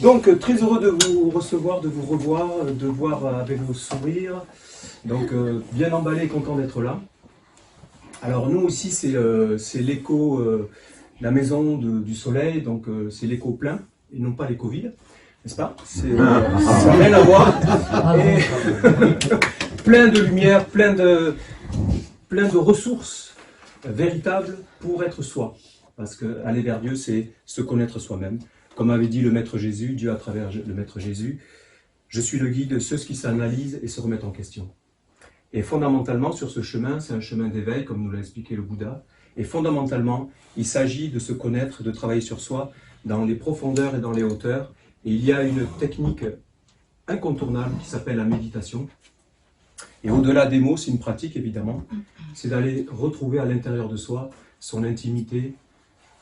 Donc, très heureux de vous recevoir, de vous revoir, de voir avec vos sourires. Donc, bien emballé et content d'être là. Alors, nous aussi, c'est l'écho, la maison du soleil, donc c'est l'écho plein, et non pas l'écho vide, n'est-ce pas? Ça n'a rien à voir. Et plein de lumière, plein de ressources véritables pour être soi. Parce que aller vers Dieu, c'est se connaître soi-même. Comme avait dit le Maître Jésus, Dieu à travers le Maître Jésus, je suis le guide de ceux qui s'analysent et se remettent en question. Et fondamentalement, sur ce chemin, c'est un chemin d'éveil, comme nous l'a expliqué le Bouddha. Et fondamentalement, il s'agit de se connaître, de travailler sur soi dans les profondeurs et dans les hauteurs. Et il y a une technique incontournable qui s'appelle la méditation. Et au-delà des mots, c'est une pratique évidemment. C'est d'aller retrouver à l'intérieur de soi son intimité,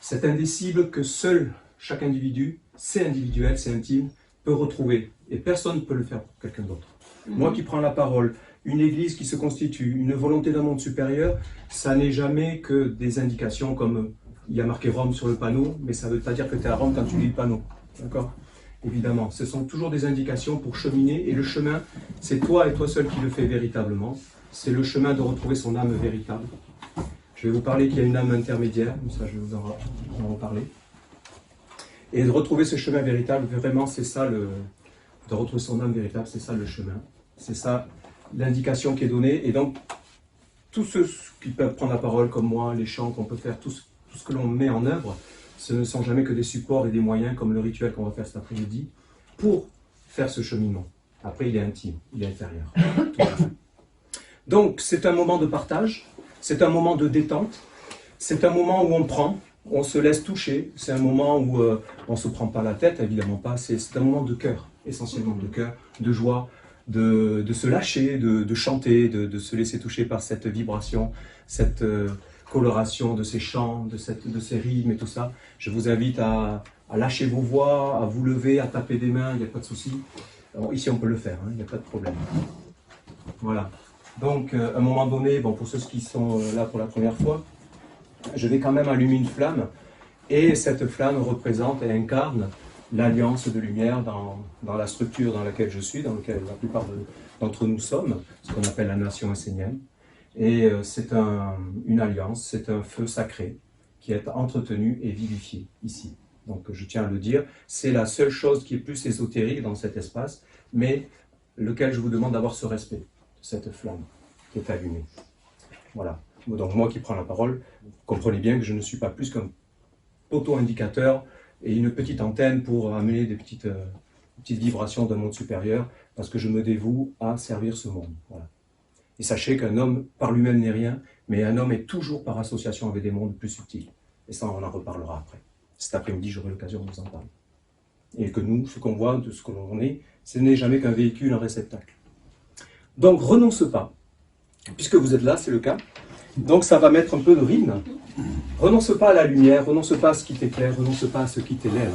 cet indicible que seul chaque individu, c'est individuel, c'est intime, peut retrouver. Et personne ne peut le faire pour quelqu'un d'autre. Moi qui prends la parole, une église qui se constitue, une volonté d'un monde supérieur, ça n'est jamais que des indications comme il y a marqué Rome sur le panneau, mais ça ne veut pas dire que tu es à Rome quand tu lis le panneau. D'accord ? Évidemment, ce sont toujours des indications pour cheminer, et le chemin, c'est toi et toi seul qui le fais véritablement. C'est le chemin de retrouver son âme véritable. Je vais vous parler qu'il y a une âme intermédiaire, ça je vais vous en reparler. Et de retrouver ce chemin véritable, vraiment c'est ça, de retrouver son âme véritable, c'est ça le chemin. C'est ça l'indication qui est donnée. Et donc, tous ceux qui peuvent prendre la parole comme moi, les chants qu'on peut faire, tout ce que l'on met en œuvre, ce ne sont jamais que des supports et des moyens, comme le rituel qu'on va faire cet après-midi, pour faire ce cheminement. Après, il est intime, il est intérieur. Donc, c'est un moment de partage, c'est un moment de détente, c'est un moment où on prend, on se laisse toucher, c'est un moment où on ne se prend pas la tête, évidemment pas, c'est un moment de cœur, essentiellement de cœur, de joie, de se lâcher, de chanter, de se laisser toucher par cette vibration, cette coloration de ces chants, de ces rythmes et tout ça. Je vous invite à lâcher vos voix, à vous lever, à taper des mains, il n'y a pas de souci. Alors, ici on peut le faire, il n'y a pas de problème. Voilà. Donc à un moment donné, bon, pour ceux qui sont là pour la première fois, je vais quand même allumer une flamme, et cette flamme représente et incarne l'alliance de lumière dans la structure dans laquelle je suis, dans laquelle la plupart d'entre nous sommes, ce qu'on appelle la nation essénienne. Et c'est une alliance, c'est un feu sacré qui est entretenu et vivifié ici. Donc je tiens à le dire, c'est la seule chose qui est plus ésotérique dans cet espace, mais lequel je vous demande d'avoir ce respect de cette flamme qui est allumée. Voilà. Donc moi qui prends la parole, comprenez bien que je ne suis pas plus qu'un poteau indicateur et une petite antenne pour amener des petites vibrations d'un monde supérieur, parce que je me dévoue à servir ce monde. Voilà. Et sachez qu'un homme par lui-même n'est rien, mais un homme est toujours par association avec des mondes plus subtils. Et ça, on en reparlera après. Cet après-midi, j'aurai l'occasion de vous en parler. Et que nous, ce qu'on voit, de ce que l'on est, ce n'est jamais qu'un véhicule, un réceptacle. Donc, renonce pas. Puisque vous êtes là, c'est le cas. Donc, ça va mettre un peu de rythme. Renonce pas à la lumière, renonce pas à ce qui t'éclaire, renonce pas à ce qui t'élève.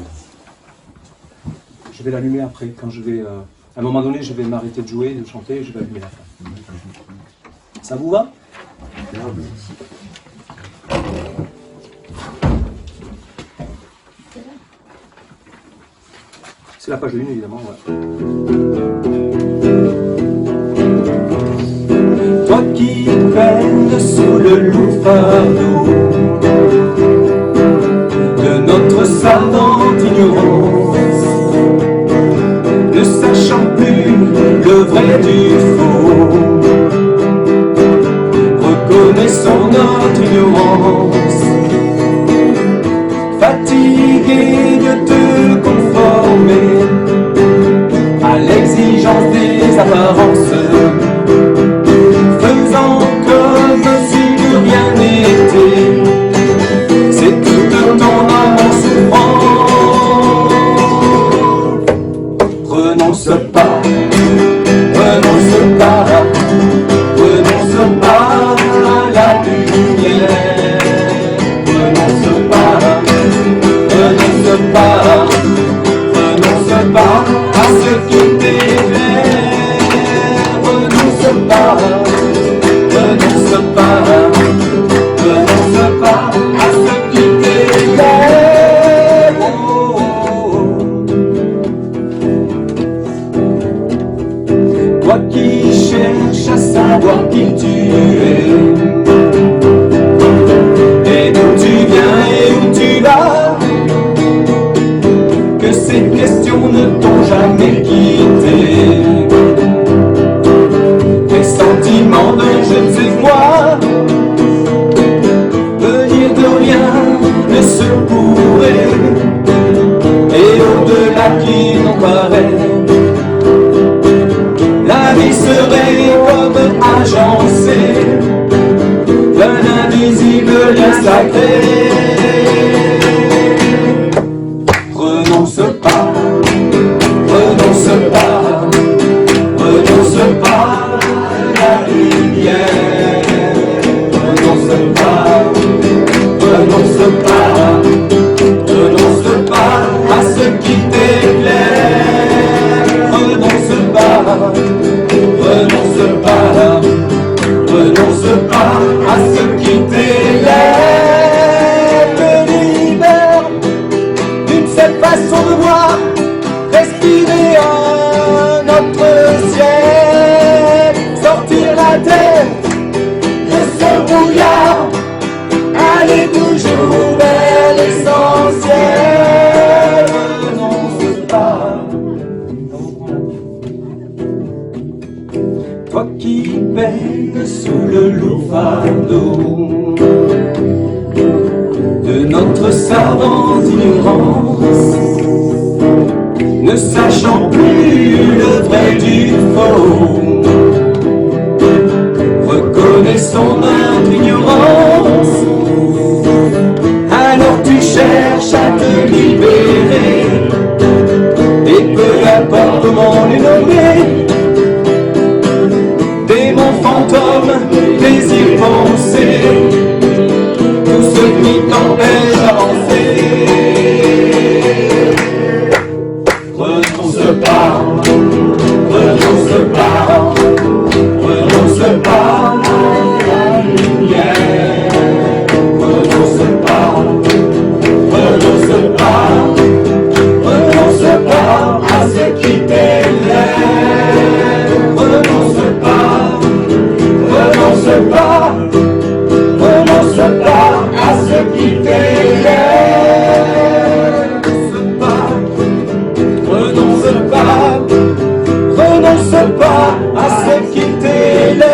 Je vais l'allumer après, quand je vais... à un moment donné, je vais m'arrêter de jouer, de chanter, et je vais allumer la flamme. Ça vous va? C'est la page 1, évidemment. Ouais. Toi qui peines sous le lourd fardeau de notre savante ignorance, ne sachant plus le vrai du faux, reconnaissons notre ignorance, fatigué de te conformer à l'exigence des apparences, faisant comme si de rien n'était, c'est toute ton âme en souffrance. Renonce pas, renonce pas, renonce pas à la lumière, renonce pas, renonce pas, renonce pas à ce qui t'éclaire. Toi qui cherches à savoir qui tu es, et d'où tu viens et où tu vas, que ces questions ne t'ont jamais quitté. Tes sentiments de je ne sais quoi, venir de rien ne se pourrait, et au-delà qui n'en paraît, la vie serait comme agencée d'un invisible lien sacré. Renonce pas, renonce pas, renonce pas à la lumière. Renonce pas, renonce pas, renonce pas à ce qui t'éclaire. Renonce pas, renonce pas, renonce pas à ce qui t'élève. Te libère d'une seule façon de voir, respirer un autre ciel, sortir la tête de ce brouillard, aller toujours vers l'essentiel. Renonce pas. Toi qui peines sous le lourd fardeau de notre savante ignorance, ne sachant plus le vrai du faux, reconnaissons notre ignorance. Alors tu cherches à te libérer, et peu importe comment les nommer, démons, fantômes, désirs, pensées, tout ce qui t'empêche d'avancer. Renonce pas, renonce pas, renonce pas à la lumière. Renonce pas, renonce pas, renonce pas à ce qui t'élève. Renonce pas, renonce pas, renonce pas à ce qui t'élève. Renonce pas, renonce pas à ce qui t'élève.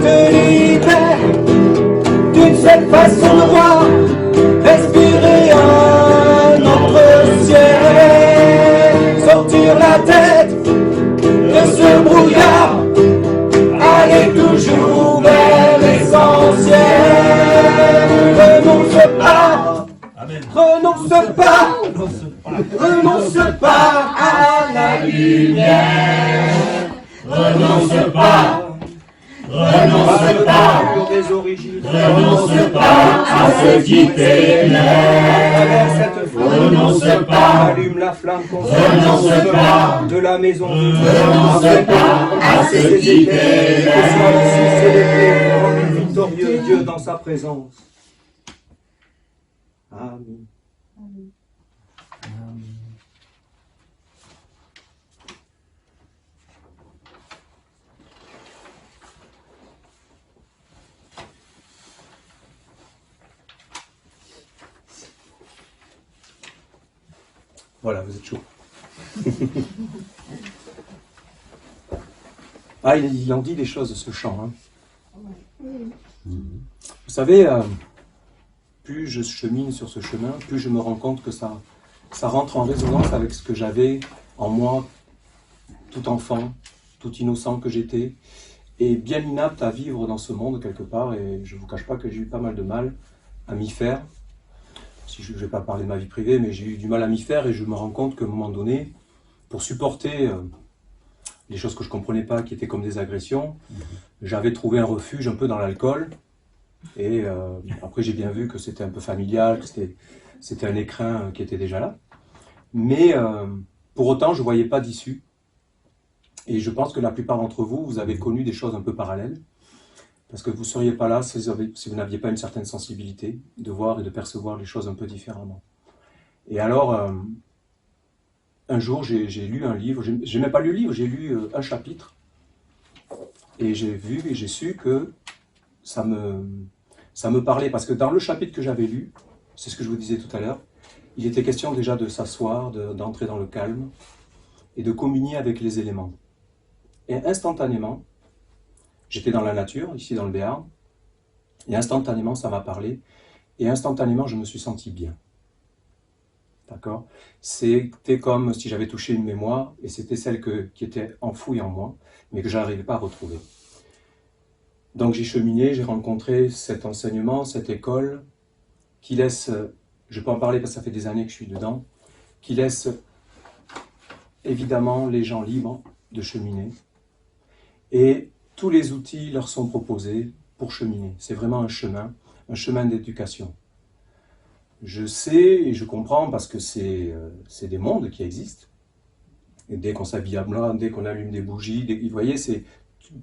Te libère d'une seule façon de voir, respirer un autre ciel, sortir la tête de ce brouillard, aller toujours vers l'essentiel. Renonce pas, renonce pas, renonce pas à la lumière. Renonce pas, renonce pas, renonce pas à ce qui t'éclaire. Renonce pas, allume la flamme qu'on renonce pas de la maison. Renonce pas à ce qui t'éclaire. Que soit ici célébré, rendu victorieux Dieu dans sa présence. Amen. Amen. Voilà, vous êtes chaud. Ah, il en dit des choses, ce chant. Hein. Vous savez, plus je chemine sur ce chemin, plus je me rends compte que ça rentre en résonance avec ce que j'avais en moi, tout enfant, tout innocent que j'étais, et bien inapte à vivre dans ce monde quelque part, et je ne vous cache pas que j'ai eu pas mal de mal à m'y faire. Si je ne vais pas parler de ma vie privée, mais j'ai eu du mal à m'y faire, et je me rends compte qu'à un moment donné, pour supporter les choses que je ne comprenais pas, qui étaient comme des agressions, j'avais trouvé un refuge un peu dans l'alcool, et après j'ai bien vu que c'était un peu familial, que c'était un écrin qui était déjà là, mais pour autant je ne voyais pas d'issue, et je pense que la plupart d'entre vous, vous avez connu des choses un peu parallèles, parce que vous ne seriez pas là si vous n'aviez pas une certaine sensibilité de voir et de percevoir les choses un peu différemment. Et alors, un jour, j'ai lu un livre, j'ai même pas lu le livre, j'ai lu un chapitre, et j'ai vu et j'ai su que ça me parlait, parce que dans le chapitre que j'avais lu, c'est ce que je vous disais tout à l'heure, il était question déjà de s'asseoir, d'entrer dans le calme, et de communier avec les éléments. Et instantanément, j'étais dans la nature, ici dans le Béarn, et instantanément ça m'a parlé, et instantanément je me suis senti bien. D'accord? C'était comme si j'avais touché une mémoire, et c'était celle qui était enfouie en moi, mais que je n'arrivais pas à retrouver. Donc j'ai cheminé, j'ai rencontré cet enseignement, cette école, qui laisse, je peux en parler parce que ça fait des années que je suis dedans, qui laisse évidemment les gens libres de cheminer, et tous les outils leur sont proposés pour cheminer. C'est vraiment un chemin d'éducation. Je sais et je comprends parce que c'est des mondes qui existent. Et dès qu'on s'habille à blanc, dès qu'on allume des bougies, vous voyez, c'est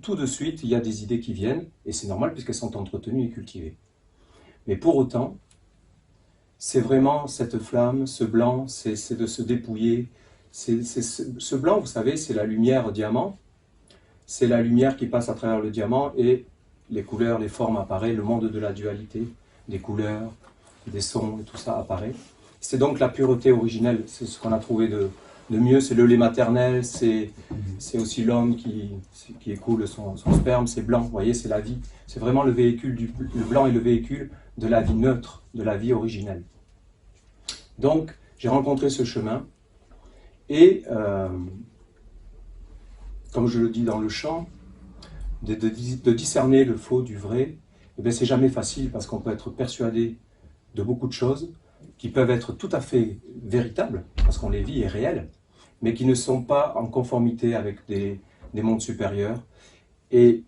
tout de suite, il y a des idées qui viennent, et c'est normal puisqu'elles sont entretenues et cultivées. Mais pour autant, c'est vraiment cette flamme, ce blanc, c'est de se dépouiller. Ce blanc, vous savez, c'est la lumière diamant, c'est la lumière qui passe à travers le diamant, et les couleurs, les formes apparaissent, le monde de la dualité, des couleurs, des sons, et tout ça apparaît. C'est donc la pureté originelle, c'est ce qu'on a trouvé de mieux, c'est le lait maternel, c'est aussi l'homme qui écoule son sperme, c'est blanc, vous voyez, c'est la vie. C'est vraiment le véhicule, le blanc est le véhicule de la vie neutre, de la vie originelle. Donc, j'ai rencontré ce chemin, et comme je le dis dans le chant, de discerner le faux du vrai, eh bien, c'est jamais facile parce qu'on peut être persuadé de beaucoup de choses qui peuvent être tout à fait véritables, parce qu'on les vit et réelles, mais qui ne sont pas en conformité avec des mondes supérieurs. Et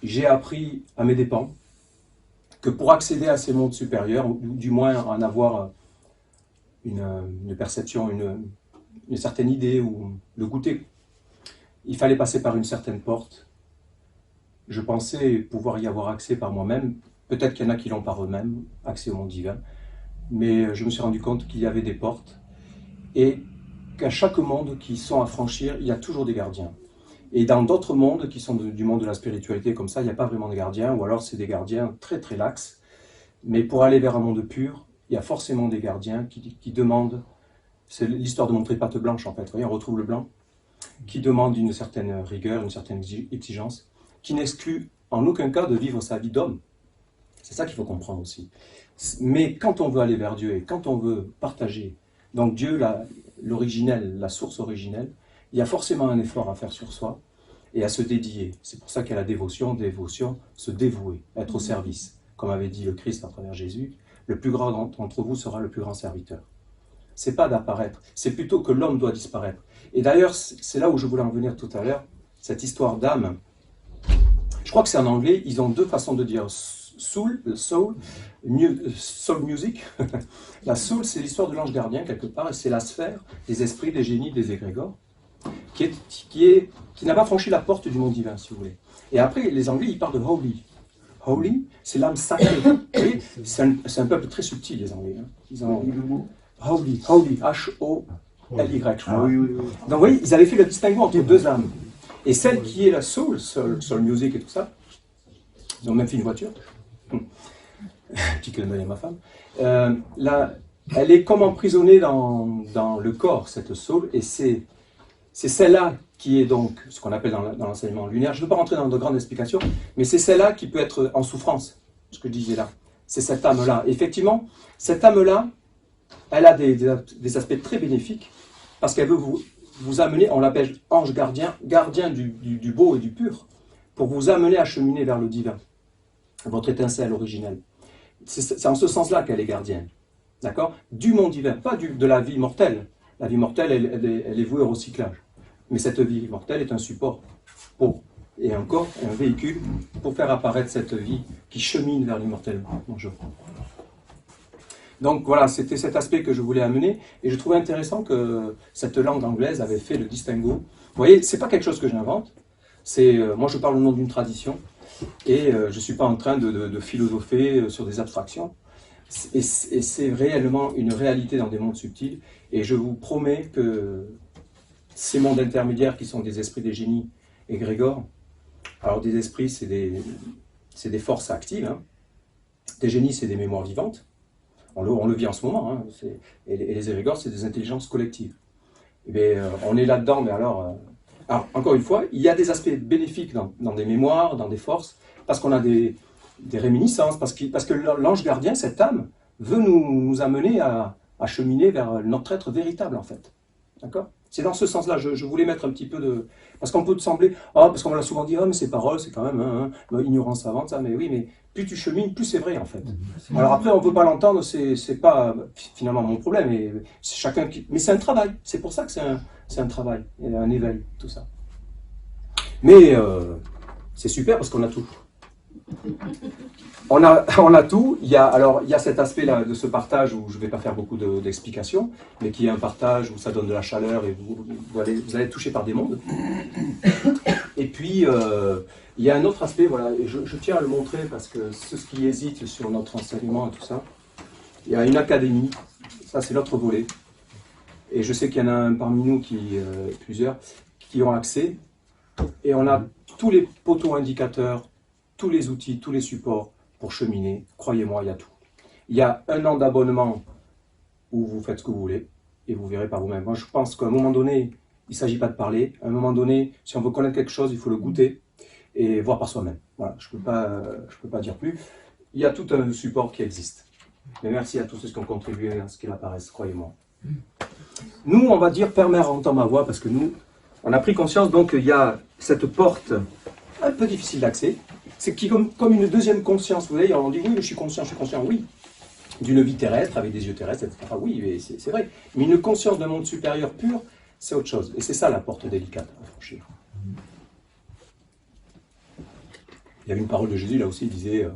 j'ai appris à mes dépens que pour accéder à ces mondes supérieurs, ou du moins en avoir une perception, une certaine idée, ou le goûter, il fallait passer par une certaine porte. Je pensais pouvoir y avoir accès par moi-même. Peut-être qu'il y en a qui l'ont par eux-mêmes, accès au monde divin. Mais je me suis rendu compte qu'il y avait des portes, et qu'à chaque monde qui sont à franchir, il y a toujours des gardiens. Et dans d'autres mondes qui sont du monde de la spiritualité comme ça, il n'y a pas vraiment de gardiens, ou alors c'est des gardiens très très laxes. Mais pour aller vers un monde pur, il y a forcément des gardiens qui demandent, c'est l'histoire de montrer patte blanche en fait, vous voyez, on retrouve le blanc, qui demande une certaine rigueur, une certaine exigence, qui n'exclut en aucun cas de vivre sa vie d'homme. C'est ça qu'il faut comprendre aussi. Mais quand on veut aller vers Dieu et quand on veut partager, donc Dieu, l'originel, la source originelle, il y a forcément un effort à faire sur soi et à se dédier. C'est pour ça qu'il y a la dévotion, se dévouer, être au service. Comme avait dit le Christ à travers Jésus, le plus grand d'entre vous sera le plus grand serviteur. C'est pas d'apparaître, c'est plutôt que l'homme doit disparaître. Et d'ailleurs, c'est là où je voulais en venir tout à l'heure, cette histoire d'âme. Je crois que c'est en anglais, ils ont deux façons de dire soul music. La soul, c'est l'histoire de l'ange gardien, quelque part, et c'est la sphère des esprits, des génies, des égrégores, qui n'a pas franchi la porte du monde divin, si vous voulez. Et après, les Anglais, ils parlent de holy. Holy, c'est l'âme sacrée. C'est un peuple très subtil, les Anglais. Hein. Ils ont holy, H-O-L-Y, je crois. Ah, oui. Donc, vous voyez, ils avaient fait le distinguo entre deux âmes. Et celle qui est la soul music et tout ça, ils ont même fait une voiture. Petit clin d'œil à ma femme. Elle est comme emprisonnée dans le corps, cette soul, et c'est celle-là qui est donc ce qu'on appelle dans l'enseignement lunaire. Je ne veux pas rentrer dans de grandes explications, mais c'est celle-là qui peut être en souffrance, ce que je disais là. C'est cette âme-là. Effectivement, cette âme-là, elle a des aspects très bénéfiques, parce qu'elle veut vous amener, on l'appelle ange gardien, gardien du beau et du pur, pour vous amener à cheminer vers le divin, votre étincelle originelle. C'est en ce sens-là qu'elle est gardienne, d'accord? Du monde divin, pas de la vie mortelle. La vie mortelle, elle est vouée au recyclage. Mais cette vie mortelle est un support et encore un véhicule pour faire apparaître cette vie qui chemine vers l'immortellement. Bonjour. Donc voilà, c'était cet aspect que je voulais amener, et je trouvais intéressant que cette langue anglaise avait fait le distinguo. Vous voyez, c'est pas quelque chose que j'invente, moi je parle au nom d'une tradition, et je ne suis pas en train de philosopher sur des abstractions. Et c'est réellement une réalité dans des mondes subtils. Et je vous promets que ces mondes intermédiaires qui sont des esprits, des génies et Grégor, alors des esprits, c'est des forces actives, hein. Des génies, c'est des mémoires vivantes. On le vit en ce moment, hein. Et les égrégores, c'est des intelligences collectives. Et bien, on est là-dedans, mais alors, encore une fois, il y a des aspects bénéfiques dans des mémoires, dans des forces, parce qu'on a des réminiscences, parce que l'ange gardien, cette âme, veut nous amener à cheminer vers notre être véritable, en fait. D'accord? C'est dans ce sens-là, je voulais mettre un petit peu de... Parce qu'on peut te sembler, parce qu'on me l'a souvent dit, mais ces paroles, c'est quand même ignorance savante, ça, mais oui, mais plus tu chemines, plus c'est vrai, en fait. Alors après, on ne peut pas l'entendre, c'est pas finalement mon problème, et c'est chacun qui... Mais c'est un travail, c'est pour ça que c'est un travail, et un éveil, tout ça. Mais c'est super parce qu'on a tout. On a tout. Il y a cet aspect-là de ce partage où je ne vais pas faire beaucoup d'explications, mais qui est un partage où ça donne de la chaleur et vous allez être touché par des mondes. Et puis, il y a un autre aspect, voilà, et je tiens à le montrer parce que ceux qui hésitent sur notre enseignement et tout ça, il y a une académie, ça c'est l'autre volet. Et je sais qu'il y en a un parmi nous, plusieurs, qui ont accès. Et on a tous les poteaux indicateurs, tous les outils, tous les supports pour cheminer. Croyez-moi, il y a tout. Il y a 1 an d'abonnement où vous faites ce que vous voulez et vous verrez par vous-même. Moi, je pense qu'à un moment donné, il ne s'agit pas de parler. À un moment donné, si on veut connaître quelque chose, il faut le goûter et voir par soi-même. Voilà, je peux pas dire plus. Il y a tout un support qui existe. Mais merci à tous ceux qui ont contribué à ce qu'il apparaisse, croyez-moi. Nous, on va dire, Père, Mère, entend ma voix, parce que nous, on a pris conscience, donc, qu'il y a cette porte un peu difficile d'accès. C'est qui comme une deuxième conscience. Vous voyez, on dit, oui, je suis conscient, oui. D'une vie terrestre, avec des yeux terrestres, etc. Oui, c'est vrai. Mais une conscience d'un monde supérieur pur, c'est autre chose. Et c'est ça la porte délicate à franchir. Il y avait une parole de Jésus, là aussi, il disait...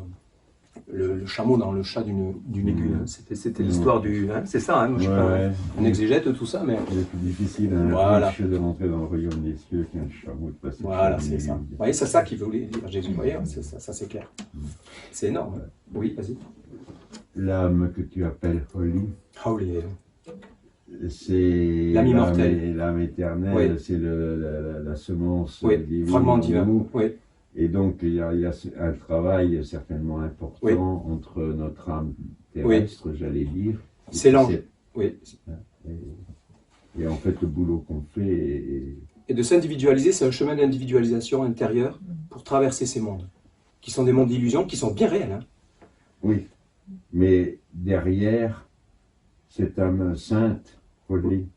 Le chameau dans le chat d'une aiguille. Hein. C'était l'histoire du... Hein, c'est ça, hein, moi, je suis pas un exégète de tout ça, mais... C'est plus difficile de rentrer dans le royaume des cieux qu'un chameau de passer. Voilà, c'est ça. Vous voyez, c'est ça qu'il voulait dire Jésus. Vous voyez, ça c'est clair. C'est énorme. Oui, vas-y. L'âme que tu appelles Holy, c'est l'âme immortelle. L'âme éternelle, oui. C'est la semence divine. Fragment divin, oui. Et donc, il y a un travail certainement important entre notre âme terrestre, j'allais dire. C'est l'ange. Oui. Et en fait, le boulot qu'on fait... Et de s'individualiser, c'est un chemin d'individualisation intérieure pour traverser ces mondes, qui sont des mondes d'illusions, qui sont bien réels. Hein. Oui, mais derrière, cette âme sainte, Holy,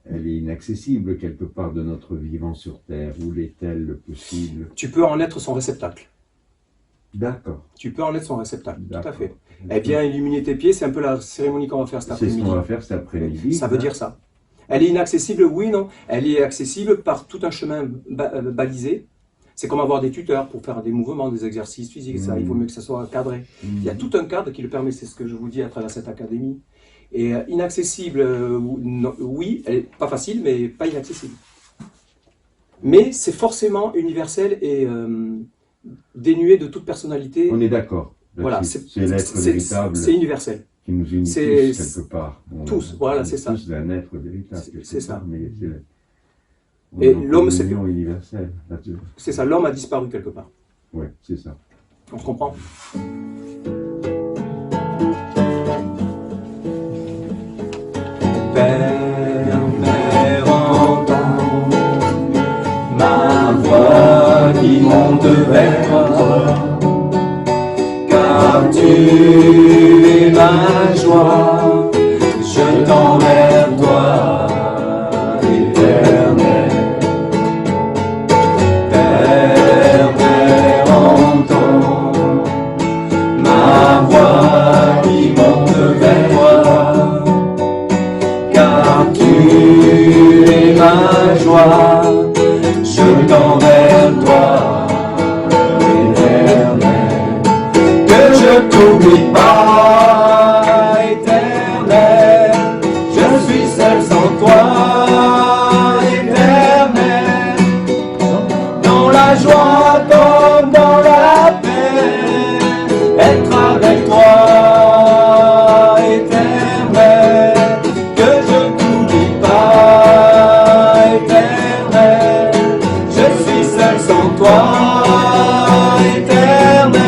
elle est inaccessible quelque part de notre vivant sur Terre. Où l'est-elle le possible? Tu peux en être son réceptacle. D'accord. Tu peux en être son réceptacle, tout à fait. Elle vient illuminer tes pieds, c'est un peu la cérémonie qu'on va faire cet après-midi. C'est ce qu'on va faire cet après-midi. Ça veut dire ça. Elle est inaccessible, oui, non. Elle est accessible par tout un chemin balisé. C'est comme avoir des tuteurs pour faire des mouvements, des exercices physiques. Ça, il vaut mieux que ça soit cadré. Il y a tout un cadre qui le permet, c'est ce que je vous dis à travers cette académie. Et inaccessible, oui, elle est pas facile, mais pas inaccessible. Mais c'est forcément universel et dénué de toute personnalité. On est d'accord. Voilà, c'est l'être véritable. C'est universel. Qui nous unit tous quelque part. Tous, voilà, c'est ça. Tous d'un être véritable. C'est ça. Mais et l'homme, c'est universel. C'est ça, l'homme a disparu quelque part. Oui, c'est ça. On se comprend. Père, Mère, entends ma voix qui monte vers toi, car tu es ma joie, je tends vers toi, éternel. Père, Mère, entends ma voix qui monte vers toi, car tu es ma joie, je tends vers toi, éternel. Que je t'oublie pas, éternel, je suis seul sans toi, éternel, dans la joie comme dans la paix, être avec toi, Éternel,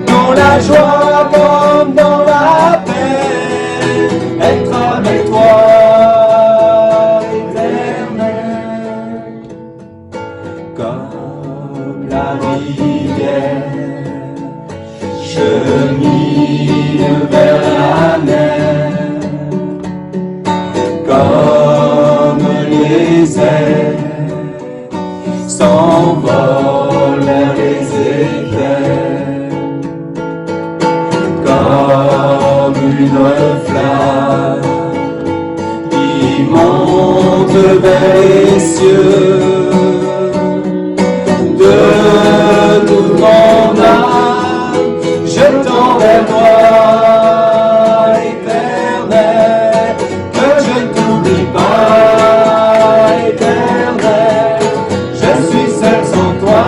dans la joie comme dans la paix, être avec toi, Éternel, comme la rivière chemine vers la mer, comme les airs s'envolent vers les éclairs, comme une flamme qui monte vers les cieux. De toute mon âme, je tends vers toi, Éternel, que je ne t'oublie pas, Éternel, je suis seul sans toi,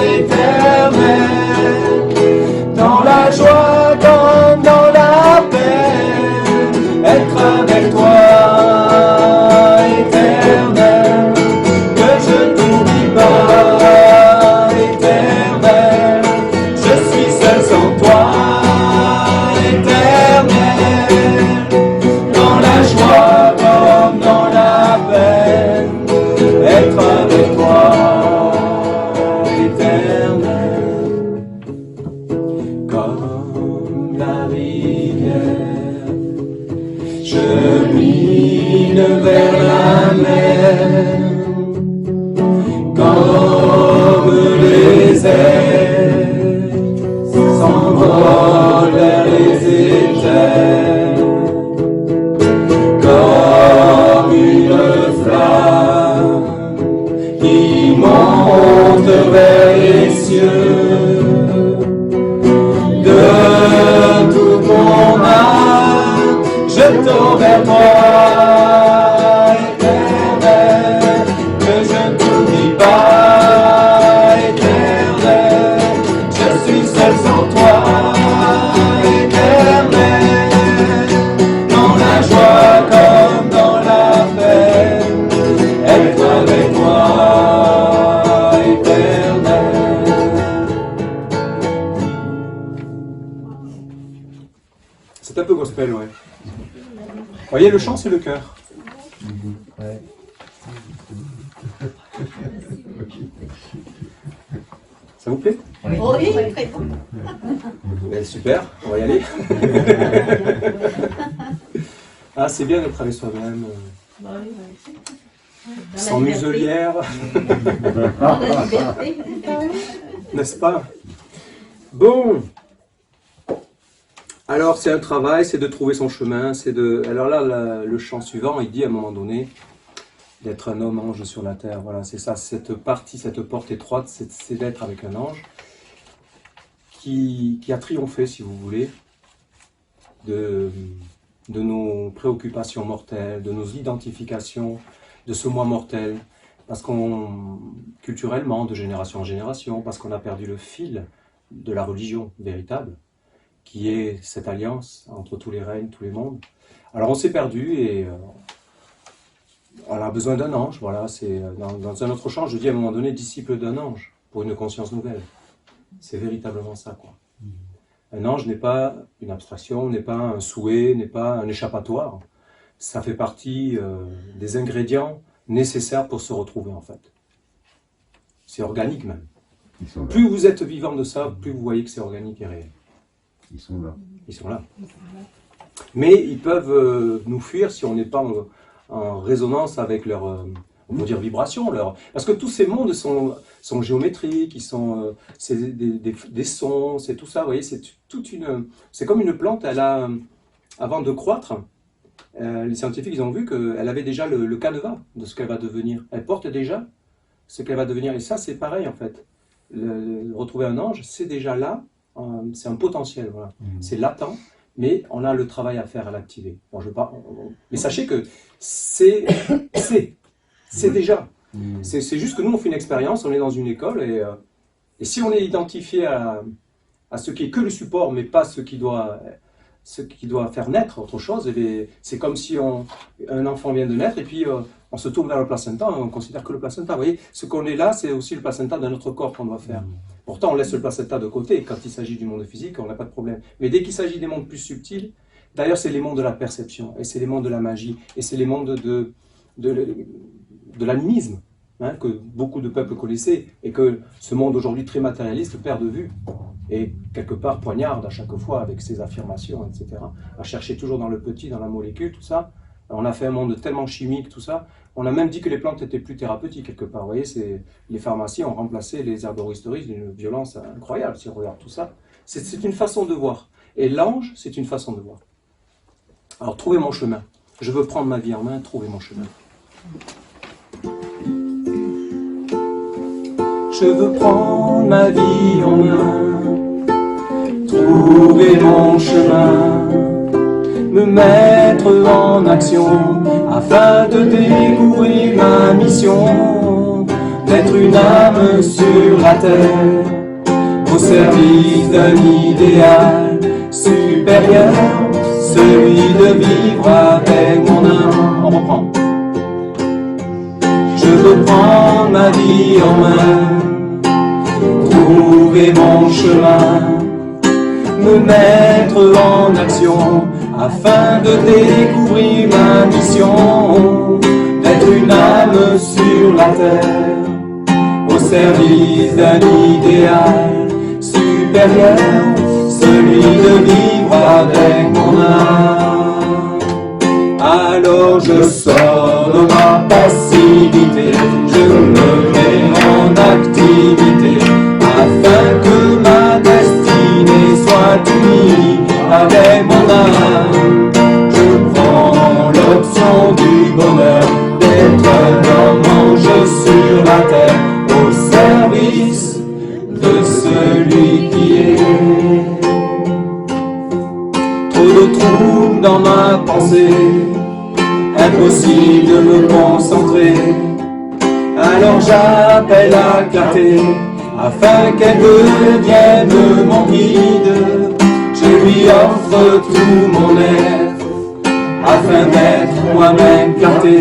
Éternel, dans la joie comme dans la paix, être avec toi, Éternel, que je ne t'oublie pas, Éternel, je suis seul sans toi, Éternel, dans la joie comme dans la peine, être avec toi, Éternel, comme la rivière chemine vers la mer, comme les airs s'envolent vers les éclairs, comme une flamme qui monte vers les cieux. De toute mon âme, je tends vers toi, Éternel, que je ne t'oublie pas, Éternel, je suis seul sans toi, Éternel, dans la joie comme dans la peine, être avec toi, Éternel. C'est un peu gospel, ouais. Voyez, le chant, c'est le cœur. Ça vous plaît? Oui, très bon. Ben, super, on va y aller. Ah, c'est bien d'être avec soi-même, sans muselière, Dans la liberté. n'est-ce pas? Bon. Alors, c'est un travail, c'est de trouver son chemin, c'est de... Alors là, le chant suivant, il dit à un moment donné d'être un homme ange sur la terre. Voilà, c'est ça, cette partie, cette porte étroite, c'est d'être avec un ange qui a triomphé, si vous voulez, de nos préoccupations mortelles, de nos identifications, de ce moi mortel, parce qu'on, culturellement, de génération en génération, parce qu'on a perdu le fil de la religion véritable, qui est cette alliance entre tous les règnes, tous les mondes. Alors on s'est perdu et on a besoin d'un ange, voilà, c'est dans un autre chant, je dis à un moment donné, disciple d'un ange, pour une conscience nouvelle. C'est véritablement ça, quoi. Un ange n'est pas une abstraction, n'est pas un souhait, n'est pas un échappatoire. Ça fait partie des ingrédients nécessaires pour se retrouver, en fait. C'est organique, même. Plus vous êtes vivant de ça, plus vous voyez que c'est organique et réel. Ils sont là. Ils sont là. Mais ils peuvent nous fuir si on n'est pas en résonance avec leur, on peut dire vibration, parce que tous ces mondes sont géométriques, c'est des sons, c'est tout ça, vous voyez, c'est comme une plante, elle a, avant de croître, les scientifiques ils ont vu qu'elle avait déjà le canevas de ce qu'elle va devenir. Elle porte déjà ce qu'elle va devenir, et ça c'est pareil en fait. Retrouver un ange, c'est déjà là, c'est un potentiel, voilà. C'est latent, mais on a le travail à faire, à l'activer. Bon, mais sachez que c'est déjà. C'est juste que nous, on fait une expérience, on est dans une école, et si on est identifié à ce qui est que le support, mais pas ce qui doit faire naître autre chose, c'est comme si un enfant vient de naître, et puis On se tourne vers le placenta, on considère que le placenta. Vous voyez, ce qu'on est là, c'est aussi le placenta d'un autre corps qu'on doit faire. Pourtant, on laisse le placenta de côté. Quand il s'agit du monde physique, on n'a pas de problème. Mais dès qu'il s'agit des mondes plus subtils, d'ailleurs, c'est les mondes de la perception, et c'est les mondes de la magie, et c'est les mondes de l'animisme, hein, que beaucoup de peuples connaissaient, et que ce monde aujourd'hui très matérialiste perd de vue. Et quelque part poignarde à chaque fois avec ses affirmations, etc. À chercher toujours dans le petit, dans la molécule, tout ça. On a fait un monde tellement chimique, tout ça. On a même dit que les plantes étaient plus thérapeutiques quelque part. Vous voyez, les pharmacies ont remplacé les herboristeries d'une violence incroyable, si on regarde tout ça. C'est une façon de voir. Et l'ange, c'est une façon de voir. Alors, trouvez mon chemin. Je veux prendre ma vie en main, trouvez mon chemin. Je veux prendre ma vie en main, trouver mon chemin, me mettre en action, afin de découvrir ma mission, d'être une âme sur la terre, au service d'un idéal supérieur, celui de vivre avec mon âme. On reprend. Je veux prendre ma vie en main, trouver mon chemin, me mettre en action, afin de découvrir ma mission, d'être une âme sur la terre, au service d'un idéal supérieur, celui de vivre avec mon âme. Alors je sors de ma passivité, je me mets en activité, afin que ma destinée soit unie avec mon âme. Je prends l'option du bonheur, d'être un homme ange sur la terre, au service de celui qui est. Trop de troubles dans ma pensée, impossible de me concentrer. Alors j'appelle la clarté, afin qu'elle devienne mon guide. Je lui offre tout mon être, afin d'être moi-même clarté.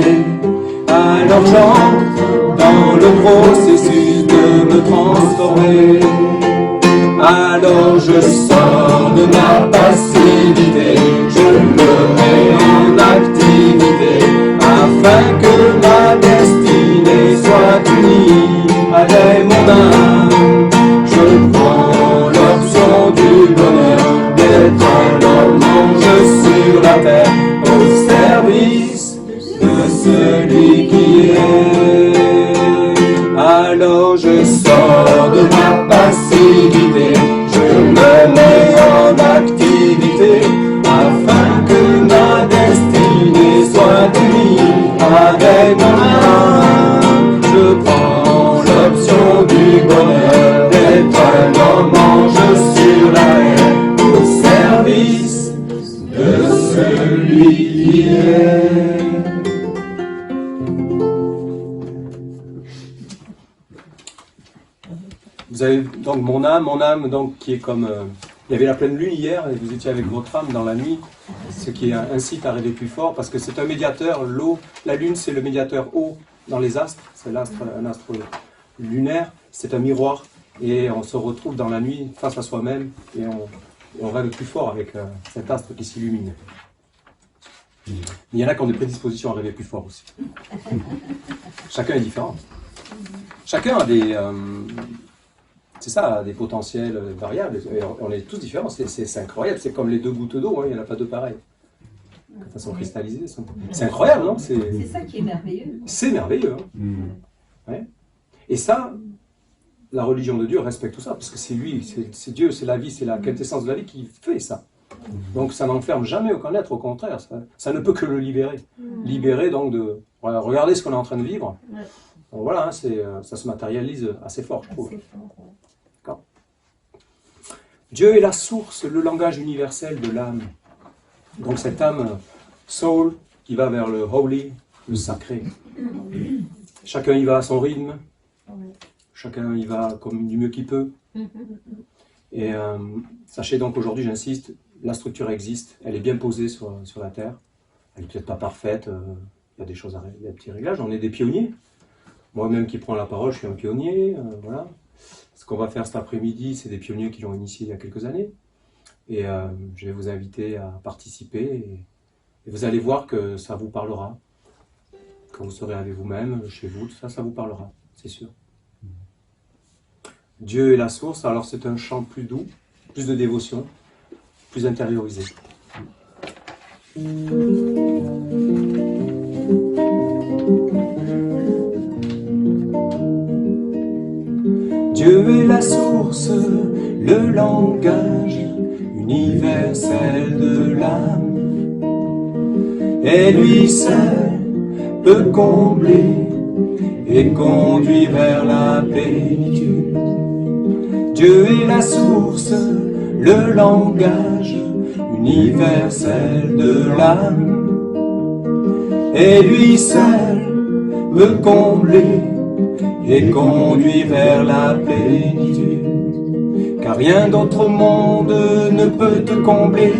Alors j'entre dans le processus de me transformer. Alors je sors de ma passivité, je me mets en activité, afin que ma destinée soit unie avec mon âme. Je prends l'option du bonheur, d'être un homme ange sur la terre, au service de celui qui est. Alors je sors de ma passivité, je me mets en activité, afin que ma destinée soit unie avec mon âme. Je prends l'option du bonheur, d'être un homme ange sur la terre, au service de celui qui est. Vous avez donc mon âme donc qui est comme... il y avait la pleine lune hier, et vous étiez avec votre âme dans la nuit, ce qui incite à rêver plus fort, parce que c'est un médiateur, l'eau, la lune c'est le médiateur eau dans les astres, c'est un astre lunaire, c'est un miroir, et on se retrouve dans la nuit face à soi-même, et on rêve plus fort avec cet astre qui s'illumine. Il y en a qui ont des prédispositions à rêver plus fort aussi. Chacun est différent. Chacun a des... c'est ça, des potentiels variables. On est tous différents, c'est incroyable. C'est comme les deux gouttes d'eau, hein, il n'y en a pas deux pareilles. Quand elles sont cristallisées, c'est incroyable, non? C'est ça qui est merveilleux. C'est merveilleux. Hein. Ouais. Et ça, la religion de Dieu respecte tout ça, parce que c'est lui, c'est Dieu, c'est la vie, c'est la quintessence de la vie qui fait ça. Donc ça n'enferme jamais aucun être, au contraire, ça ne peut que le libérer. Libérer donc de... Voilà, regardez ce qu'on est en train de vivre. Donc voilà, hein, ça se matérialise assez fort, je trouve. D'accord. Dieu est la source, le langage universel de l'âme. Donc cette âme soul qui va vers le holy, le sacré. Chacun y va à son rythme. Chacun y va comme du mieux qu'il peut. Et sachez donc aujourd'hui, j'insiste, la structure existe, elle est bien posée sur la Terre. Elle n'est peut-être pas parfaite, il y a des choses, il y a des petits réglages, on est des pionniers. Moi-même qui prends la parole, je suis un pionnier, voilà. Ce qu'on va faire cet après-midi, c'est des pionniers qui l'ont initié il y a quelques années. Et je vais vous inviter à participer et vous allez voir que ça vous parlera. Quand vous serez avec vous-même, chez vous, tout ça, ça vous parlera, c'est sûr. Dieu est la source, alors c'est un chant plus doux, plus de dévotion, plus intériorisé. Dieu est la source, le langage universel de l'âme. Et lui seul peut combler et conduire vers la plénitude. Dieu est la source, le langage universel de l'âme. Et lui seul peut combler et conduire vers la plénitude. Car rien d'autre monde ne peut te combler,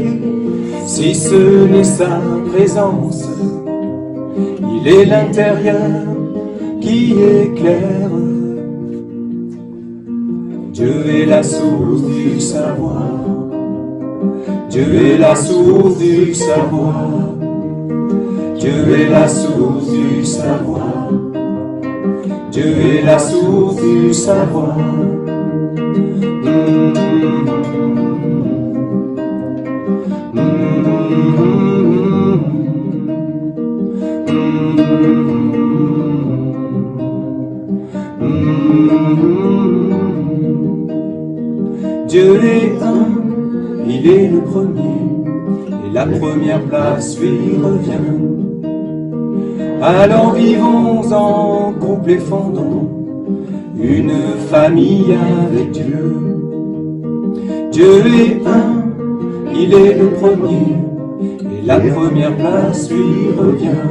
si ce n'est sa présence. Il est l'intérieur qui éclaire. Dieu est la source du savoir. Dieu est la source du savoir. Dieu est la source du savoir. Dieu est la source du savoir. Dieu est un, il est le premier, et la première place lui revient. Alors vivons en couple et fondons une famille avec Dieu. Dieu est un, il est le premier, et la première place lui revient.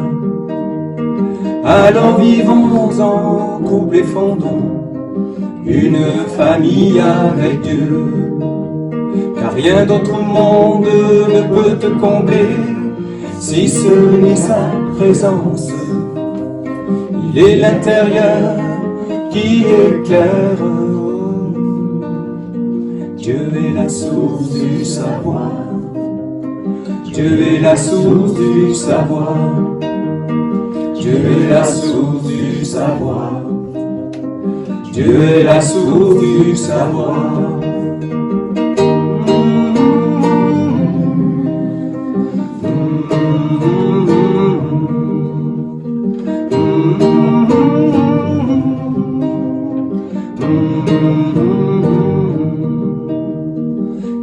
Alors vivons en couple et fondons une famille avec Dieu. Car rien d'autre monde ne peut te combler, si ce n'est sa présence. Il est l'intérieur qui éclaire. Dieu est la source du savoir. Dieu est la source du savoir. Dieu est la source du savoir. Dieu est la source du savoir.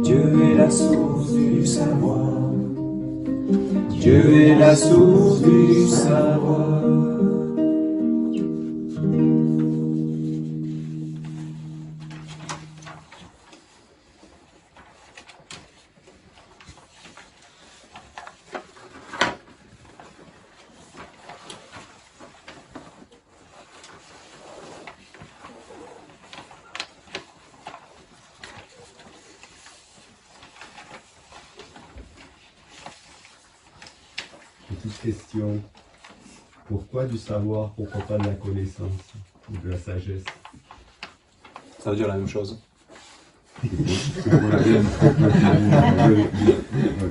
Dieu est la source du savoir. Dieu est la source du savoir. Petite question. Pourquoi du savoir? Pourquoi pas de la connaissance ou de la sagesse? Ça veut dire la même chose.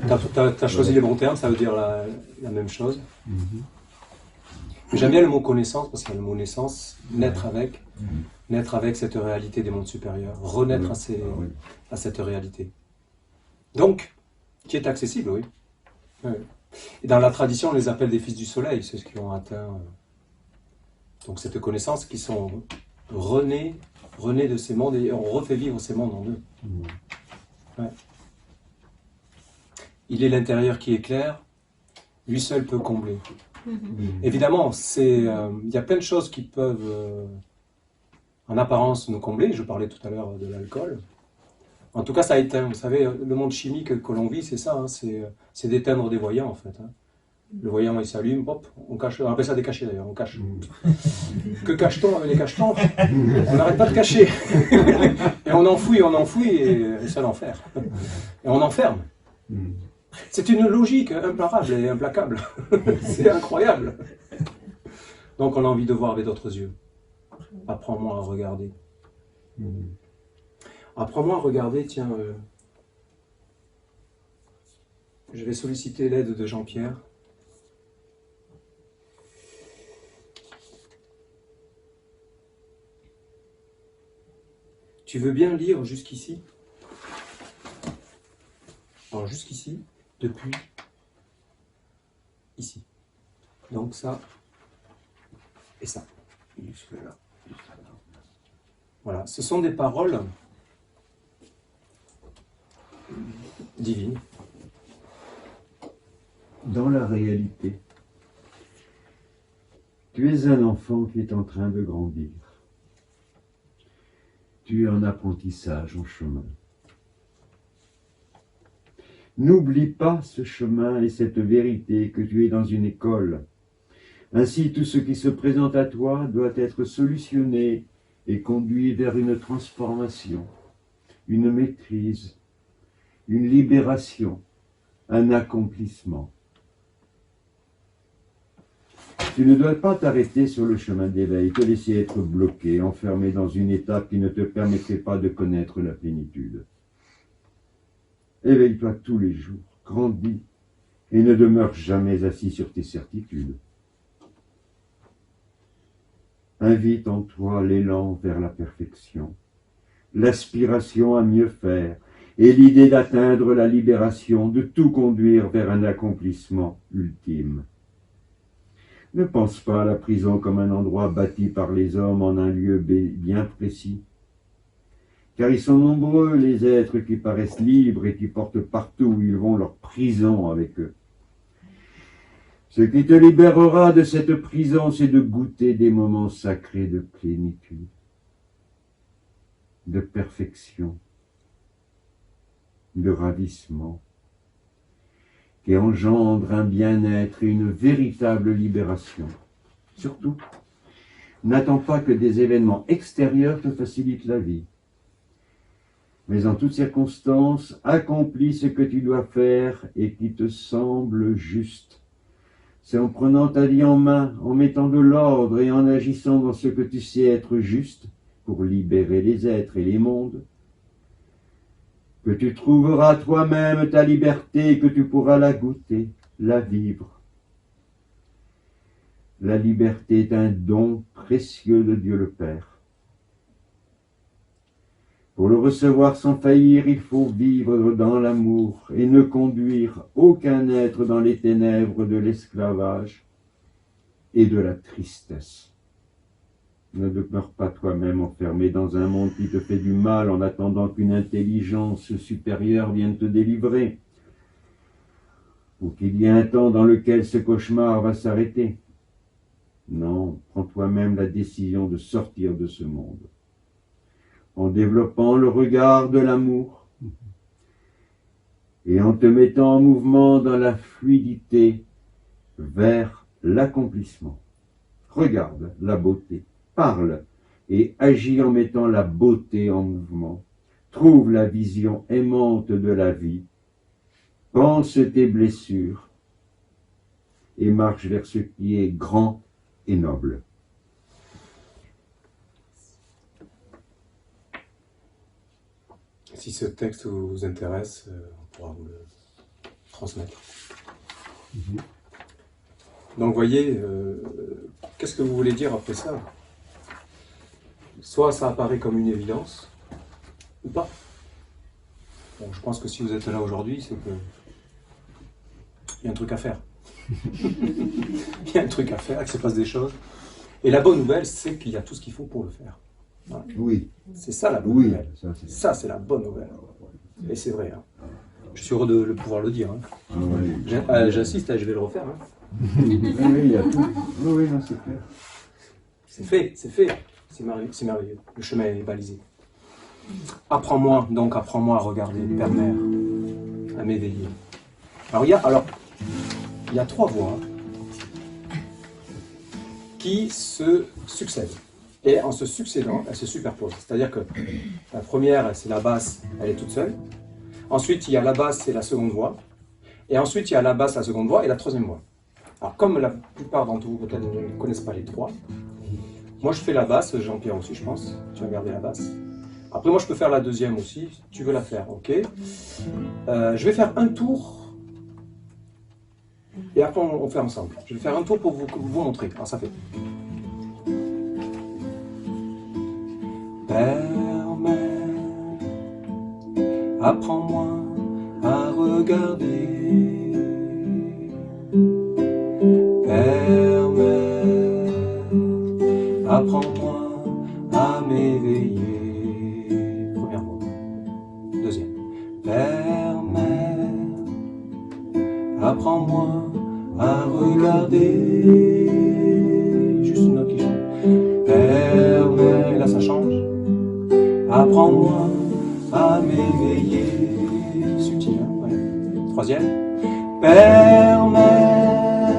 T'as choisi les bons termes, ça veut dire la même chose. J'aime bien le mot connaissance, parce qu'il y a le mot naissance, naître avec cette réalité des mondes supérieurs, renaître à cette réalité. Donc, qui est accessible, oui. Et dans la tradition, on les appelle des fils du soleil, ceux qui ont atteint donc cette connaissance, qui sont renés de ces mondes, et on refait vivre ces mondes en eux. Ouais. Il est l'intérieur qui éclaire, lui seul peut combler. Évidemment, il y a plein de choses qui peuvent, en apparence, nous combler. Je parlais tout à l'heure de l'alcool. En tout cas, ça éteint. Vous savez, le monde chimique que l'on vit, c'est ça, hein, c'est d'éteindre des voyants, en fait. Hein. Le voyant, il s'allume, hop, on cache. On appelle ça des cachets, d'ailleurs, on cache. Que cache-t-on avec les cachetons? On n'arrête pas de cacher. Et on enfouit, et c'est l'enfer. Et on enferme. C'est une logique imparable et implacable. C'est incroyable. Donc on a envie de voir avec d'autres yeux. Apprends-moi à regarder. Apprends-moi à regarder, tiens, je vais solliciter l'aide de Jean-Pierre. Tu veux bien lire jusqu'ici? Alors jusqu'ici, depuis ici. Donc ça et ça. Jusque-là. Voilà, ce sont des paroles divines. Dans la réalité, tu es un enfant qui est en train de grandir. Tu es en apprentissage, en chemin. N'oublie pas ce chemin et cette vérité que tu es dans une école. Ainsi, tout ce qui se présente à toi doit être solutionné et conduit vers une transformation, une maîtrise, une libération, un accomplissement. Tu ne dois pas t'arrêter sur le chemin d'éveil, te laisser être bloqué, enfermé dans une étape qui ne te permettrait pas de connaître la plénitude. Éveille-toi tous les jours, grandis, et ne demeure jamais assis sur tes certitudes. Invite en toi l'élan vers la perfection, l'aspiration à mieux faire, et l'idée d'atteindre la libération, de tout conduire vers un accomplissement ultime. Ne pense pas à la prison comme un endroit bâti par les hommes en un lieu bien précis. Car ils sont nombreux les êtres qui paraissent libres et qui portent partout où ils vont leur prison avec eux. Ce qui te libérera de cette prison, c'est de goûter des moments sacrés de plénitude, de perfection, de ravissement, qui engendre un bien-être et une véritable libération. Surtout, n'attends pas que des événements extérieurs te facilitent la vie. Mais en toutes circonstances, accomplis ce que tu dois faire et qui te semble juste. C'est en prenant ta vie en main, en mettant de l'ordre et en agissant dans ce que tu sais être juste pour libérer les êtres et les mondes, que tu trouveras toi-même ta liberté et que tu pourras la goûter, la vivre. La liberté est un don précieux de Dieu le Père. Pour le recevoir sans faillir, il faut vivre dans l'amour et ne conduire aucun être dans les ténèbres de l'esclavage et de la tristesse. Ne demeure pas toi-même enfermé dans un monde qui te fait du mal en attendant qu'une intelligence supérieure vienne te délivrer, ou qu'il y ait un temps dans lequel ce cauchemar va s'arrêter. Non, prends toi-même la décision de sortir de ce monde, en développant le regard de l'amour et en te mettant en mouvement dans la fluidité vers l'accomplissement. Regarde la beauté. Parle et agis en mettant la beauté en mouvement. Trouve la vision aimante de la vie. Pense tes blessures et marche vers ce qui est grand et noble. Si ce texte vous intéresse, on pourra vous le transmettre. Donc, voyez, qu'est-ce que vous voulez dire après ça? Soit ça apparaît comme une évidence, ou pas. Bon, je pense que si vous êtes là aujourd'hui, c'est que il y a un truc à faire. Il y a un truc à faire, qu'il se passe des choses. Et la bonne nouvelle, c'est qu'il y a tout ce qu'il faut pour le faire. Voilà. Oui. C'est ça la bonne nouvelle. Ça, c'est la bonne nouvelle. Et c'est vrai. Hein. Je suis heureux de pouvoir le dire. Hein. Ah, oui. J'insiste, je vais le refaire. Hein. Oui, il y a tout. Oui, non, c'est clair. C'est fait, c'est fait. C'est merveilleux. Le chemin est balisé. Apprends-moi à regarder, Père Mère, à m'éveiller. Alors, il y a trois voies qui se succèdent. Et en se succédant, elles se superposent. C'est-à-dire que la première, c'est la basse, elle est toute seule. Ensuite, il y a la basse, c'est la seconde voix. Et ensuite, il y a la basse, la seconde voix et la troisième voix. Alors, comme la plupart d'entre vous peut-être ne connaissent pas les trois, moi je fais la basse, Jean-Pierre aussi je pense, tu vas garder la basse. Après moi je peux faire la deuxième aussi, si tu veux la faire, ok. Je vais faire un tour, et après on fait ensemble. Je vais faire un tour pour vous montrer. Alors ça fait... Père, mère, apprends-moi à regarder. Père, mère, apprends-moi à m'éveiller. Première mot. Deuxième. Père, mère, apprends-moi à regarder. Juste une note qui change. Père, mère, là ça change. Apprends-moi à m'éveiller. Subtil, hein, ouais. Troisième. Père, mère,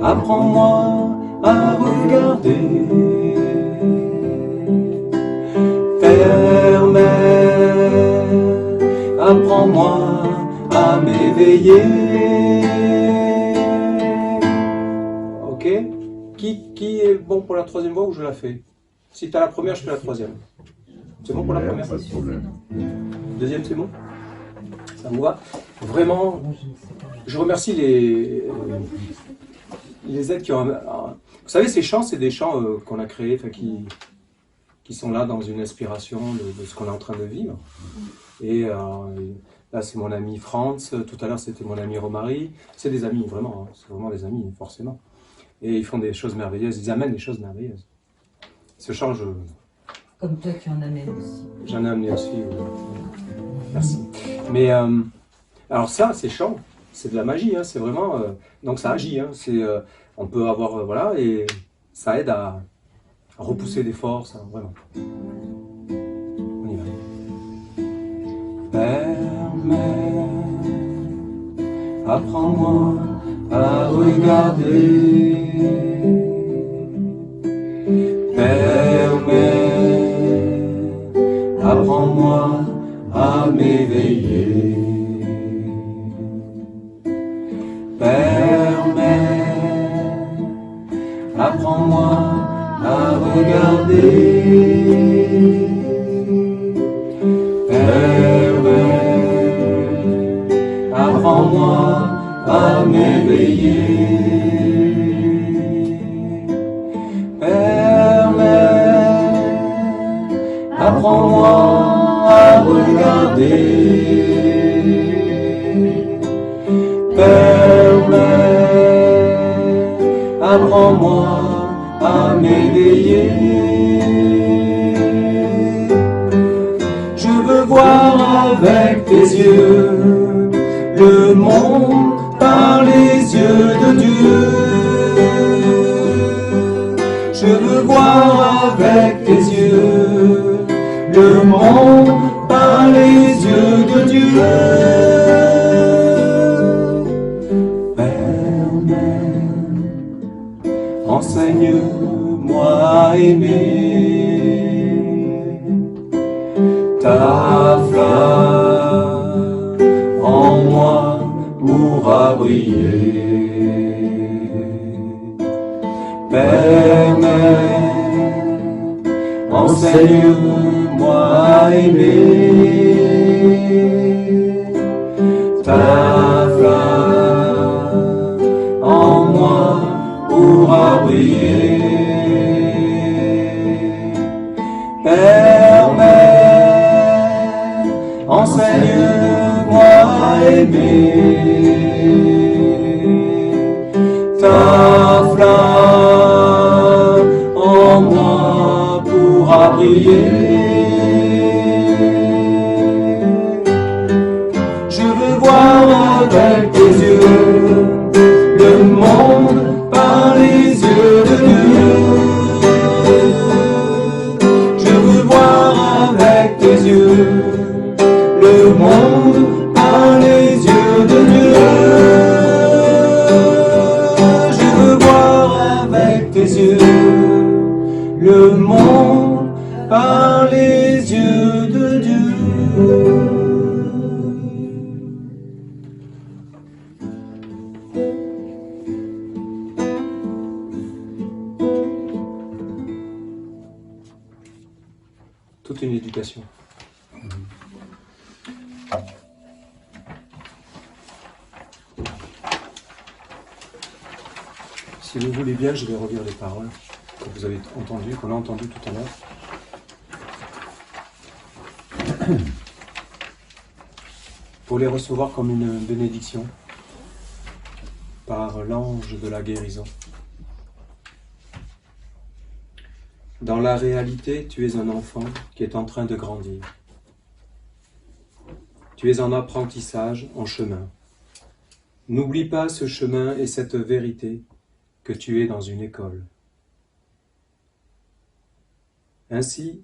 apprends-moi à regarder. Père, mère, apprends-moi à m'éveiller. Ok? Qui est bon pour la troisième voix ou je la fais? Si tu as la première, je fais la troisième. C'est bon pour la première? Pas de problème. Deuxième, c'est bon? Ça vous va? Vraiment, je remercie les aides qui ont... Vous savez, ces chants, c'est des chants qu'on a créés, qui sont là dans une inspiration de ce qu'on est en train de vivre. Et là, c'est mon ami Franz, tout à l'heure, c'était mon ami Romary. C'est des amis, vraiment, hein. C'est vraiment des amis, forcément. Et ils font des choses merveilleuses, ils amènent des choses merveilleuses. Ce chant, Comme toi, tu en amènes aussi. j'en ai amené aussi. Merci. Mais, alors ça, ces chants, c'est de la magie, hein, c'est vraiment... donc ça agit, hein, on peut avoir... voilà, et ça aide à repousser des forces, hein, vraiment. On y va. Père, mère, apprends-moi à regarder. Père, mère, apprends-moi à m'éveiller. Père, mère, apprends-moi à regarder. Père, mère, apprends-moi à m'éveiller. Père, mère, apprends-moi à regarder. Père, mère, apprends-moi à m'éveiller. Je veux voir avec tes yeux le monde par les yeux de Dieu. Je veux voir avec tes yeux le monde par les yeux de Dieu. Père, mère, enseigne-moi à aimer ta flamme en moi pourra briller. Père, mère, enseigne-moi à aimer ta flamme en moi pourra briller. Père, mère, enseigne-moi à aimer ta flamme en moi pourra briller. Je veux voir avec tes yeux le monde par les yeux de Dieu. Je veux voir avec tes yeux le monde par les yeux de Dieu. Je veux voir avec tes yeux le monde par les yeux de Dieu. toute une éducation. Si vous voulez bien, je vais relire les paroles que vous avez entendues, qu'on a entendues tout à l'heure. Pour les recevoir comme une bénédiction par l'ange de la guérison. Dans la réalité, tu es un enfant qui est en train de grandir. Tu es en apprentissage, en chemin. N'oublie pas ce chemin et cette vérité que tu es dans une école. Ainsi,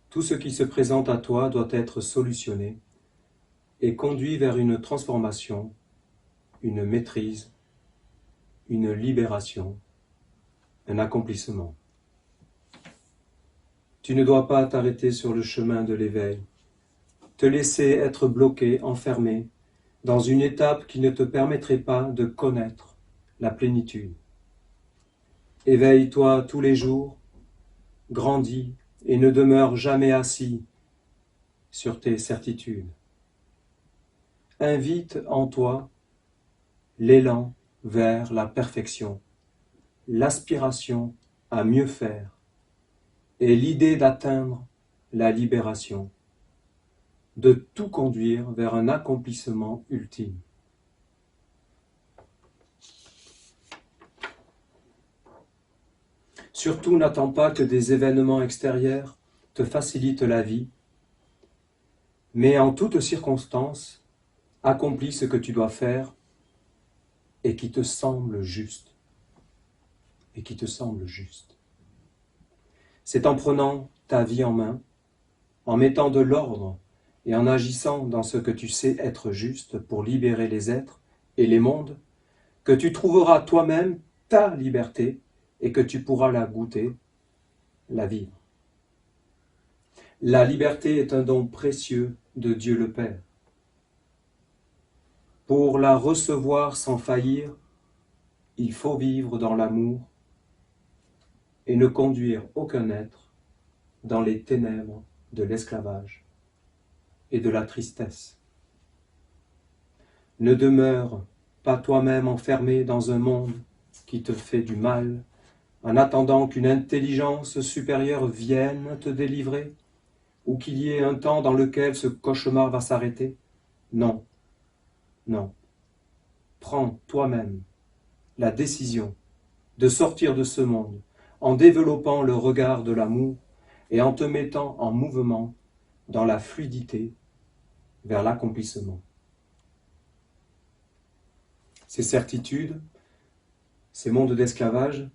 tout ce qui se présente à toi doit être solutionné et conduit vers une transformation, une maîtrise, une libération, un accomplissement. Tu ne dois pas t'arrêter sur le chemin de l'éveil, te laisser être bloqué, enfermé, dans une étape qui ne te permettrait pas de connaître la plénitude. Éveille-toi tous les jours, grandis et ne demeure jamais assis sur tes certitudes. Invite en toi l'élan vers la perfection, l'aspiration à mieux faire et l'idée d'atteindre la libération, de tout conduire vers un accomplissement ultime. Surtout, n'attends pas que des événements extérieurs te facilitent la vie, mais en toutes circonstances, accomplis ce que tu dois faire et qui te semble juste. Et qui te semble juste. C'est en prenant ta vie en main, en mettant de l'ordre et en agissant dans ce que tu sais être juste pour libérer les êtres et les mondes, que tu trouveras toi-même ta liberté et que tu pourras la goûter, la vivre. La liberté est un don précieux de Dieu le Père. Pour la recevoir sans faillir, il faut vivre dans l'amour et ne conduire aucun être dans les ténèbres de l'esclavage et de la tristesse. Ne demeure pas toi-même enfermé dans un monde qui te fait du mal, en attendant qu'une intelligence supérieure vienne te délivrer, ou qu'il y ait un temps dans lequel ce cauchemar va s'arrêter. Non, non. Prends toi-même la décision de sortir de ce monde en développant le regard de l'amour et en te mettant en mouvement dans la fluidité vers l'accomplissement. Ces certitudes, ces mondes d'esclavage,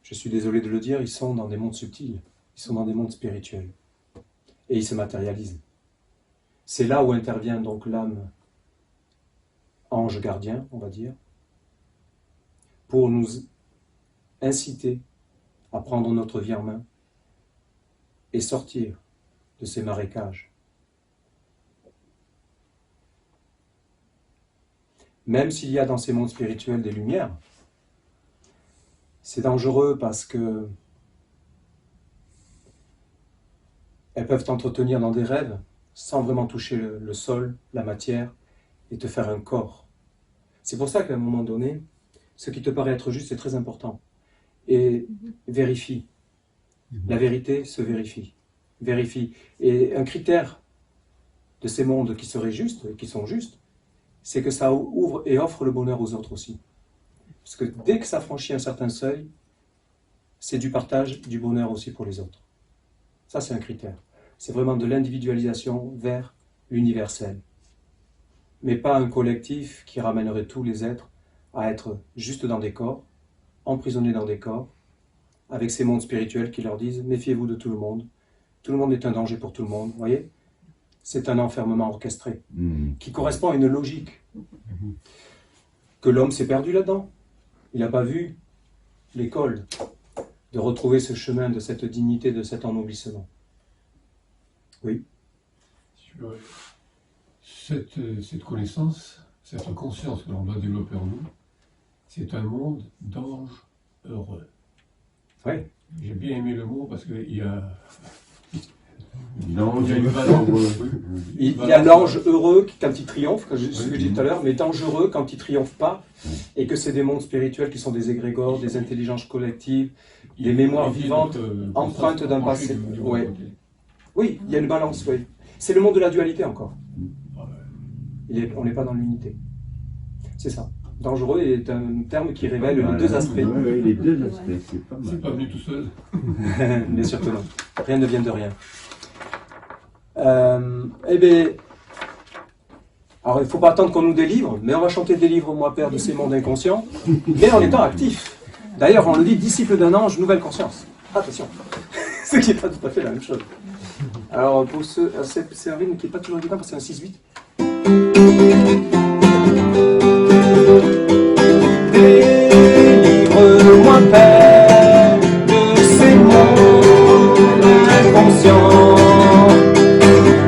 je suis désolé de le dire, ils sont dans des mondes subtils, ils sont dans des mondes spirituels, et ils se matérialisent. C'est là où intervient donc l'âme ange gardien, on va dire, pour nous inciter à prendre notre vie en main et sortir de ces marécages. Même s'il y a dans ces mondes spirituels des lumières, c'est dangereux parce que elles peuvent t'entretenir dans des rêves sans vraiment toucher le sol, la matière, et te faire un corps. C'est pour ça qu'à un moment donné, ce qui te paraît être juste est très important. Et vérifie. La vérité se vérifie. Vérifie. Et un critère de ces mondes qui seraient justes, qui sont justes, c'est que ça ouvre et offre le bonheur aux autres aussi. Parce que dès que ça franchit un certain seuil, c'est du partage du bonheur aussi pour les autres. Ça, c'est un critère. C'est vraiment de l'individualisation vers l'universel. Mais pas un collectif qui ramènerait tous les êtres à être juste dans des corps, emprisonnés dans des corps, avec ces mondes spirituels qui leur disent « méfiez-vous de tout le monde est un danger pour tout le monde ». Vous voyez ? C'est un enfermement orchestré, qui correspond à une logique, que l'homme s'est perdu là-dedans. Il n'a pas vu l'école de retrouver ce chemin de cette dignité, de cet ennoblissement. Oui. Cette connaissance, cette conscience que l'on doit développer en nous, c'est un monde d'anges heureux. Oui. J'ai bien aimé le mot parce qu'il y a. L'ange Il y a une valeur. heureux. Il y a l'ange heureux quand il triomphe, ce que je disais tout à l'heure, mais dangereux quand il triomphe pas, et que c'est des mondes spirituels qui sont des égrégores, des intelligences collectives, des mémoires vivantes, empreintes d'un passé. Ouais. Oui, il y a une balance, oui. C'est le monde de la dualité encore. On n'est pas dans l'unité. C'est ça. Dangereux est un terme qui révèle les deux aspects. Oui, les deux aspects, c'est pas C'est mal. pas venu tout seul. Bien sûr que non. Rien ne vient de rien. Eh bien, alors il ne faut pas attendre qu'on nous délivre, mais on va chanter Délivre-moi Père de ces mondes inconscients, mais en étant actif. D'ailleurs, on le dit, disciple d'un ange, nouvelle conscience. Attention, ce qui n'est pas tout à fait la même chose. Alors, pour c'est un rythme qui n'est pas toujours évident parce que c'est un 6-8. Délivre-moi Père de ces mondes inconscients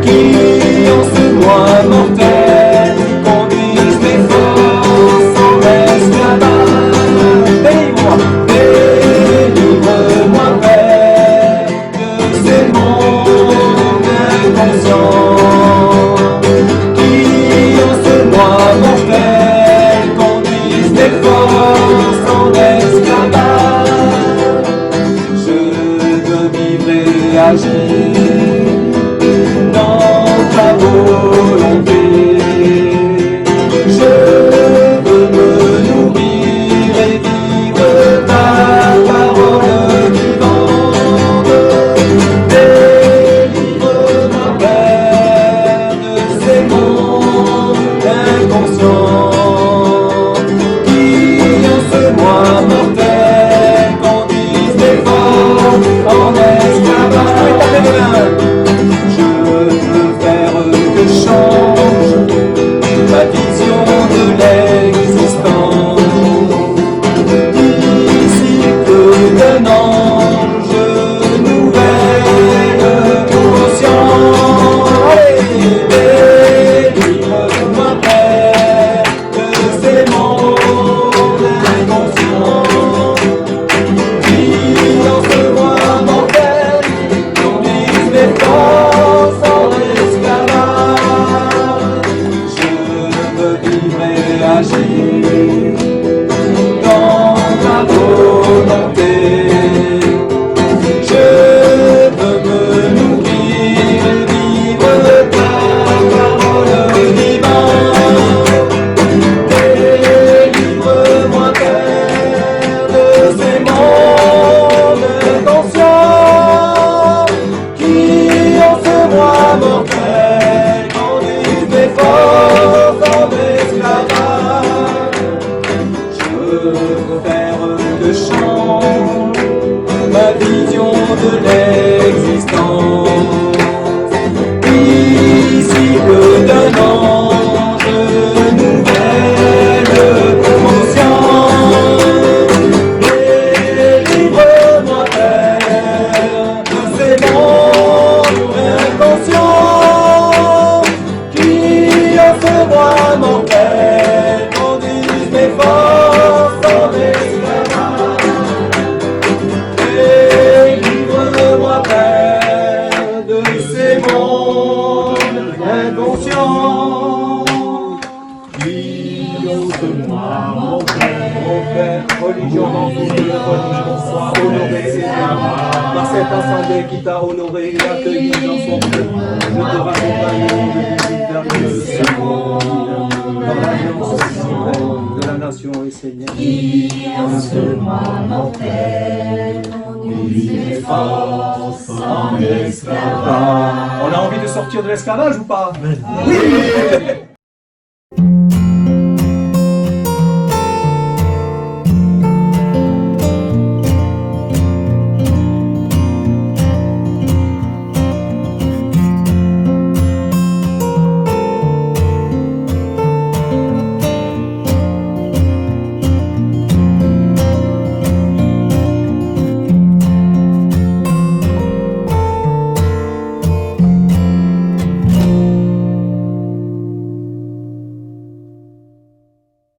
qui en ce moi mortel conduisent mes forces en esclavage. Délivre-moi Père de ces mondes inconscients qui en ce moi mortel conduisent mes forces en esclavage. Je veux vivre et agir dans ta volonté. Je veux me nourrir et vivre ta parole vivante. Délivre-moi Père de ces mondes inconscients qui en ce moi mortel conduisent mes forces en esclavage. Je veux faire que change ma vision de l'existence. Ici que d'un ange nouvelle conscience. Allez, délivre-moi Père de ces mondes inconscients qui en ce moi mortel conduisent mes forces en esclavage. Je veux vivre et agir dans ta volonté. Je veux me nourrir et vivre ta parole vivante. Délivre-moi Père de ces mondes inconscients qui en ce moi mortel conduisent mes forces en esclavage. Je veux faire que change ma vision de l'existence. Ici que d'un ange nouvelle conscience. Délivre-moi Père de ces mondes inconscients qui en ce moi mortel conduisent mes forces en esclavage. Délivre-moi Père de ces mondes inconscients qui en ce moi mortel. Mon Père, religion dans tout lieu, religion soit honorée, Seigneur, par cette assemblée qui t'a honoré et accueilli dans son cœur. Je te raccompagne de visite de ce monde, dans l'alliance souveraine de la nation et Seigneur. Qui en ce mois mortel conduit les forces en esclavage. On a envie de sortir de l'esclavage ou pas? Oui.